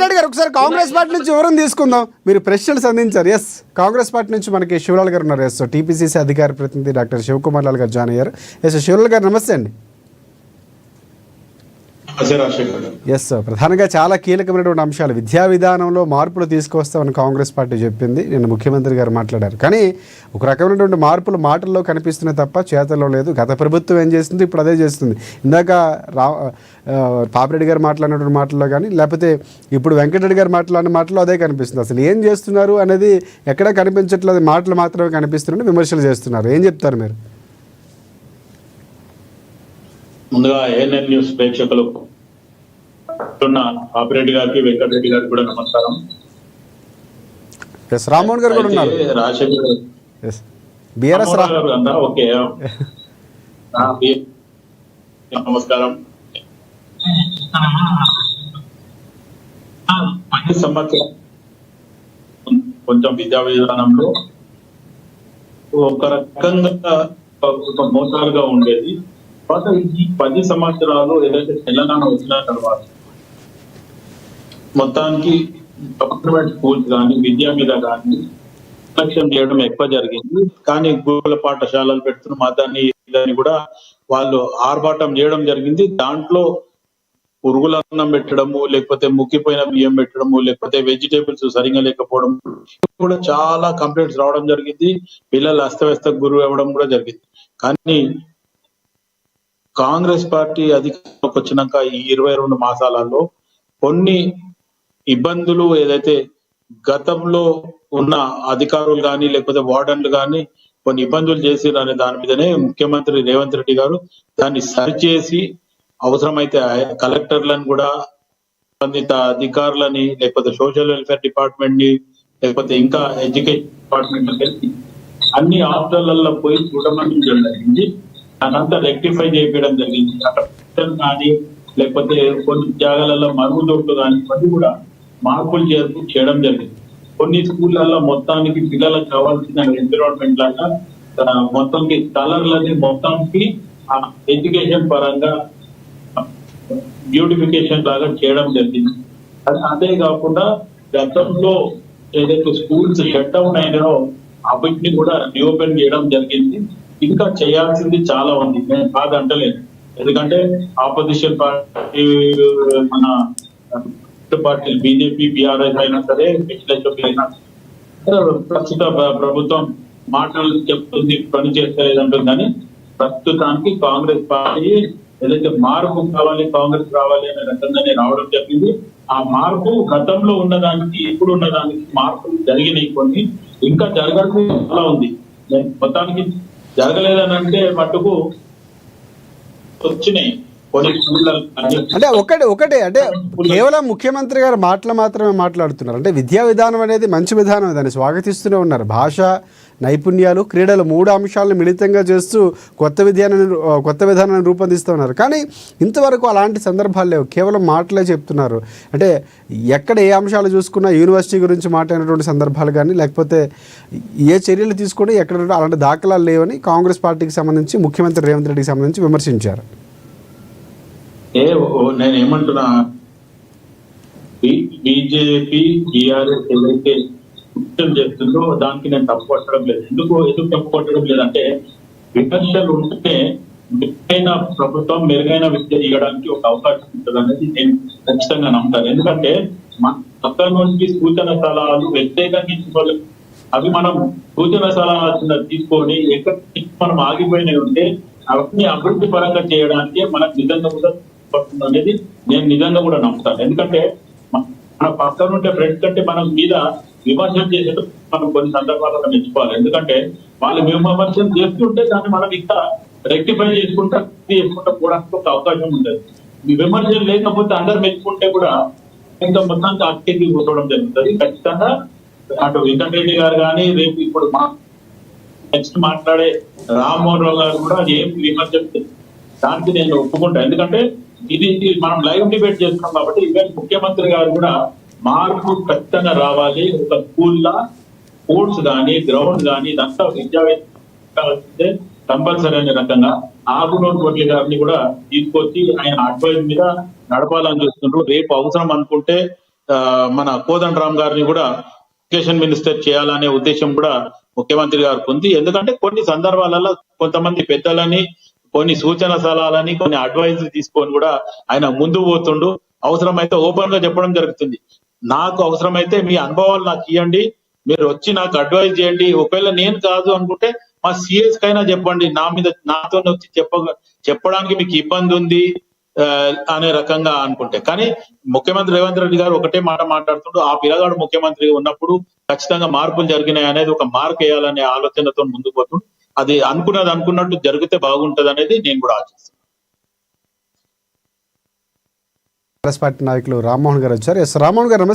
శివలాల్ గారు ఒకసారి కాంగ్రెస్ పార్టీ నుంచి వివరం తీసుకుందాం. మీరు ప్రశ్నలు సంధించారు. ఎస్, కాంగ్రెస్ పార్టీ నుంచి మనకి శివలాల్ గారు ఉన్నారు. ఎస్, టీపీసీసీ అధికార ప్రతినిధి డాక్టర్ శివకుమార్ లాల్ గారు జాయిన్ అయ్యారు. ఎస్, శివలాల్ గారు నమస్తే అండి. ఎస్, ప్రధానంగా చాలా కీలకమైనటువంటి అంశాలు విద్యా విధానంలో మార్పులు తీసుకొస్తామని కాంగ్రెస్ పార్టీ చెప్పింది. నిన్న ముఖ్యమంత్రి గారు మాట్లాడారు. కానీ ఒక రకమైనటువంటి మార్పులు మాటల్లో కనిపిస్తున్నాయి తప్ప చేతల్లో లేదు. గత ప్రభుత్వం ఏం చేస్తుంది, ఇప్పుడు అదే చేస్తుంది. ఇందాక పాపిరెడ్డి గారు మాట్లాడినటువంటి మాటల్లో కానీ, లేకపోతే ఇప్పుడు వెంకటరెడ్డి గారు మాట్లాడిన మాటల్లో అదే కనిపిస్తుంది. అసలు ఏం చేస్తున్నారు అనేది ఎక్కడా కనిపించట్లేదు, మాటలు మాత్రమే కనిపిస్తున్నాయి, విమర్శలు చేస్తున్నారు. ఏం చెప్తారు మీరు? ముందుగా ఏఎన్ఎన్ న్యూస్ ప్రేక్షకులు పాపిరెడ్డి గారికి వెంకటరెడ్డి గారికి కూడా నమస్కారం. రామ్మోహన్ గారు కూడా ఉన్నారు. ఓకే, నమస్కారం. 10 సంవత్సరాలు కొంచెం విద్యా విధానంలో ఒక రకంగా ఒక మోసాలుగా ఉండేది. ఈ 10 సంవత్సరాలు ఏదైతే తెలంగాణ వచ్చిన తర్వాత మొత్తానికి గవర్నమెంట్ స్కూల్స్ కానీ విద్య మీద కానీ నిర్లక్ష్యం చేయడం ఎక్కువ జరిగింది. కానీ గురుకుల పాఠశాలలు పెడుతున్న మతాన్ని దాన్ని కూడా వాళ్ళు ఆర్భాటం చేయడం జరిగింది. దాంట్లో పురుగుల అన్నం పెట్టడము, లేకపోతే ముక్కిపోయిన బియ్యం పెట్టడము, లేకపోతే వెజిటేబుల్స్ సరిగా లేకపోవడం కూడా చాలా కంప్లైంట్స్ రావడం జరిగింది. పిల్లలు అస్తవ్యస్త గురువు అవ్వడం కూడా జరిగింది. కానీ కాంగ్రెస్ పార్టీ అధికారంలోకి వచ్చినాక ఈ 22 మాసాలలో కొన్ని ఇబ్బందులు ఏదైతే గతంలో ఉన్న అధికారులు కానీ లేకపోతే వార్డన్లు కానీ కొన్ని ఇబ్బందులు చేసిరు అనే దాని మీదనే ముఖ్యమంత్రి రేవంత్ రెడ్డి గారు దాన్ని సరిచేసి అవసరమైతే కలెక్టర్లను కూడా సంబంధిత అధికారులని లేకపోతే సోషల్ వెల్ఫేర్ డిపార్ట్మెంట్ ని లేకపోతే ఇంకా ఎడ్యుకేషన్ డిపార్ట్మెంట్ అన్ని హాస్టళ్లలో పోయి చూడమని జరిగింది. దానంతా రెక్టిఫై చేయడం జరిగింది. అక్కడ కానీ లేకపోతే కొన్ని జాగాలలో మరుగుదొడ్లు కానీ ఇవన్నీ కూడా మార్పులు చేయడం జరిగింది. కొన్ని స్కూళ్లలో మొత్తానికి పిల్లలకు కావాల్సిన ఎన్విరాన్మెంట్ లాగా మొత్తానికి కలర్లని మొత్తానికి ఎడ్యుకేషన్ పరంగా బ్యూటిఫికేషన్ లాగా చేయడం జరిగింది. అదే కాకుండా గతంలో ఏదైతే స్కూల్స్ షట్ డౌన్ అయినాయో అవిటిని కూడా రీఓపెన్ చేయడం జరిగింది. ఇంకా చేయాల్సింది చాలా ఉంది, నేను కాదంటలేదు. ఎందుకంటే ఆపోజిషన్ పార్టీ మన పార్టీలు బీజేపీ బీఆర్ఎస్ అయినా సరే అయినా ప్రస్తుత ప్రభుత్వం మాటలు చెప్తుంది, పని చేస్తలేదంటుంది. కానీ ప్రస్తుతానికి కాంగ్రెస్ పార్టీ ఏదైతే మార్పు కావాలి, కాంగ్రెస్ రావాలి అనే రకంగానే రావడం జరిగింది. ఆ మార్పు గతంలో ఉన్నదానికి ఇప్పుడు ఉన్నదానికి మార్పులు జరిగినాయి, కొన్ని ఇంకా జరగాల్సి చాలా ఉంది. మొత్తానికి జరగలేదని అంటే మట్టుకు వచ్చినాయి. అంటే ఒకటే అంటే కేవలం ముఖ్యమంత్రి గారు మాటలు మాత్రమే మాట్లాడుతున్నారు. అంటే విద్యా విధానం అనేది మంచి విధానం, దాన్ని స్వాగతిస్తూనే ఉన్నారు. భాష, నైపుణ్యాలు, క్రీడలు 3 అంశాలను మిళితంగా చేస్తూ కొత్త విధానాన్ని రూపొందిస్తూ ఉన్నారు. కానీ ఇంతవరకు అలాంటి సందర్భాలు లేవు, కేవలం మాటలే చెప్తున్నారు. అంటే ఎక్కడ ఏ అంశాలు చూసుకున్నా యూనివర్సిటీ గురించి మాట్లాడినటువంటి సందర్భాలు కానీ లేకపోతే ఏ చర్యలు తీసుకుని ఎక్కడ అలాంటి దాఖలాలు లేవని కాంగ్రెస్ పార్టీకి సంబంధించి ముఖ్యమంత్రి రేవంత్ రెడ్డికి సంబంధించి విమర్శించారు. నేను ఏమంటున్నా, బీజేపీ బీఆర్ఎస్ ఏదైతే చేస్తుందో దానికి నేను తప్పు పట్టడం లేదు. ఎందుకు తప్పు పట్టడం లేదంటే విమర్శలు ఉంటే మెరుగైన ప్రభుత్వం మెరుగైన విద్య ఇవ్వడానికి ఒక అవకాశం ఉంటుంది అనేది నేను ఖచ్చితంగా నమ్ముతాను. ఎందుకంటే మన పక్క నుంచి సూచన సలహాలు వ్యతిరేకంగా ఇచ్చుకోవాలి. అవి మనం సూచన సలహాలు తీసుకొని ఎక్కడ మనం ఆగిపోయినవి ఉంటే అవన్నీ అభివృద్ధి పరంగా చేయడానికి మనకు నిజంగా కూడా అనేది నేను నిజంగా కూడా నమ్ముతాను. ఎందుకంటే మన పక్కన ఉంటే ఫ్రెండ్స్ కంటే మనం మీద విమర్శలు చేసేటప్పుడు మనం కొన్ని సందర్భాలను మెచ్చుకోవాలి. ఎందుకంటే వాళ్ళు విమర్శలు చేస్తుంటే దాన్ని మనం ఇంకా రెక్టిఫై చేసుకుంటా పోవడానికి ఒక అవకాశం ఉంటుంది. విమర్శలు లేకపోతే అందరు మెచ్చుకుంటే కూడా ఇంకా మొత్తానికి అక్కడికి కూర్చోవడం జరుగుతుంది. ఖచ్చితంగా అటు వెంకటరెడ్డి గారు కానీ రేపు ఇప్పుడు నెక్స్ట్ మాట్లాడే రామ్మోహన్ రావు గారు కూడా ఏం విమర్శలు దానికి నేను ఒప్పుకుంటాను. ఎందుకంటే ఇది మనం లైవ్ డిబేట్ చేస్తున్నాం కాబట్టి ఈవెన్ ముఖ్యమంత్రి గారు కూడా మార్పు ఖచ్చితంగా రావాలి. ఒక స్కూల్లో స్పోర్ట్స్ కానీ గ్రౌండ్ కానీ ఇదంతా విద్యా కంపల్సరీ అనే రకంగా ఆగునోట్ కోట్లి గారిని కూడా తీసుకొచ్చి ఆయన అడ్వైజ్ మీద నడపాలని చూస్తున్నారు. రేపు అవసరం అనుకుంటే మన కోదండరామ్ గారిని కూడా ఎడ్యుకేషన్ మినిస్టర్ చేయాలనే ఉద్దేశం కూడా ముఖ్యమంత్రి గారికి ఉంది. ఎందుకంటే కొన్ని సందర్భాలలో కొంతమంది పెద్దలని, కొన్ని సూచన సలహాలని, కొన్ని అడ్వైజ్ తీసుకొని కూడా ఆయన ముందు పోతుండు. అవసరమైతే ఓపెన్ గా చెప్పడం జరుగుతుంది. నాకు అవసరమైతే మీ అనుభవాలు నాకు ఇవ్వండి, మీరు వచ్చి నాకు అడ్వైజ్ చేయండి. ఒకవేళ నేను కాదు అనుకుంటే మా సిఎస్ కైనా చెప్పండి, నా మీద నాతో వచ్చి చెప్పడానికి మీకు ఇబ్బంది ఉంది అనే రకంగా అనుకుంటే. కానీ ముఖ్యమంత్రి రేవంత్ రెడ్డి గారు ఒకటే మాట మాట్లాడుతుంటూ, ఆ పిల్లగాడు ముఖ్యమంత్రి ఉన్నప్పుడు ఖచ్చితంగా మార్పులు జరిగినాయి అనేది ఒక మార్క్ వేయాలనే ఆలోచనతో ముందుకు పోతుండు. అది అనుకున్నది అనుకున్నట్టు జరిగితే బాగుంటది అనేది నేను కూడా ఆశిస్తున్నాను. కాంగ్రెస్ పార్టీ నాయకులు రామ్మోహన్ గారు వచ్చారు. ఎస్ రామ్మోహన్ గారు నమస్తే.